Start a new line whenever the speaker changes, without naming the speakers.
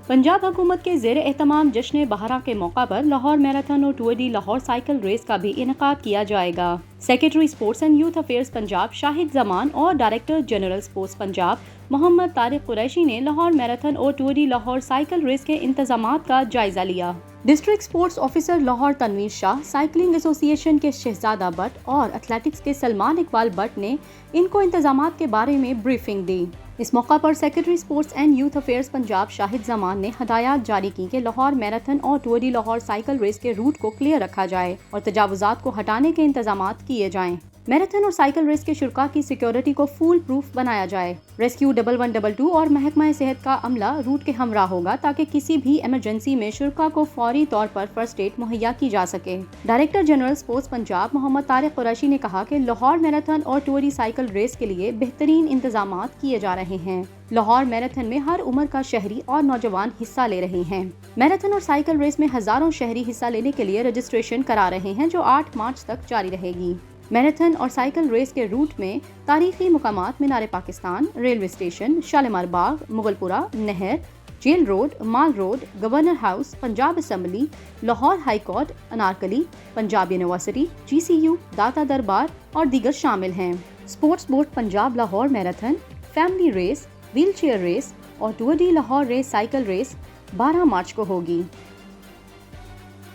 पंजाब हुकूमत के ज़ेर एहतमाम जश्न बहरा के मौका पर लाहौर मैराथन और tour de Lahore cycle race का भी इनेकाद किया जाएगा। Secretary sports and youth affairs Punjab Shahid Zaman और director general sports Punjab Mohammad Tariq Qureshi ने लाहौर मैराथन और tour de Lahore cycle race के इंतजामात का जायजा लिया। District sports officer Lahore Tanveer Shah, cycling association के शहजादा भट्ट और एथलेटिक्स के सलमान इकबाल भट्ट ने इनको इंतजामात के बारे में ब्रीफिंग दी। इस मौका पर secretary sports and youth affairs Punjab Shahid Zaman ने हदायत जारी की कि लाहौर मैराथन और tour de Lahore cycle race के रूट को क्लियर रखा जाए और तजावुजात को हटाने के इंतजामात किए जाएं। मैराथन और साइकिल रेस के शुरका की सिक्योरिटी को फूल प्रूफ बनाया जाए। रेस्क्यू 1122 और महकमा सेहत का अमला रूट के हमरा होगा ताकि किसी भी इमरजेंसी में शुरका को फौरी तौर पर फर्स्ट एड मुहैया की जा सके। Director general sports Punjab Mohammad Tariq Qureshi ने कहा कि लाहौर मैराथन और टूरी साइकिल रेस के लिए बेहतरीन इंतजामात किए जा रहे हैं। लाहौर मैराथन में हर उम्र का शहरी और नौजवान हिस्सा ले रहे हैं। मैराथन और साइकिल रेस में हजारों शहरी हिस्सा लेने के लिए रजिस्ट्रेशन करा रहे हैं, जो 8 मार्च तक जारी रहेगी। मैराथन और साइकिल रेस के रूट में तारीखी मुकामात मीनार पाकिस्तान, रेलवे स्टेशन, शालीमार बाग, मुगलपुरा, नहर, jail road, mall road, governor house, Punjab assembly, Lahore high court, Anarkali, Punjab university, GCU, Data Darbar और दीगर शामिल हैं। Sports board Punjab Lahore marathon, family race, wheel chair race और tour de Lahore race cycle race 12 March को होगी।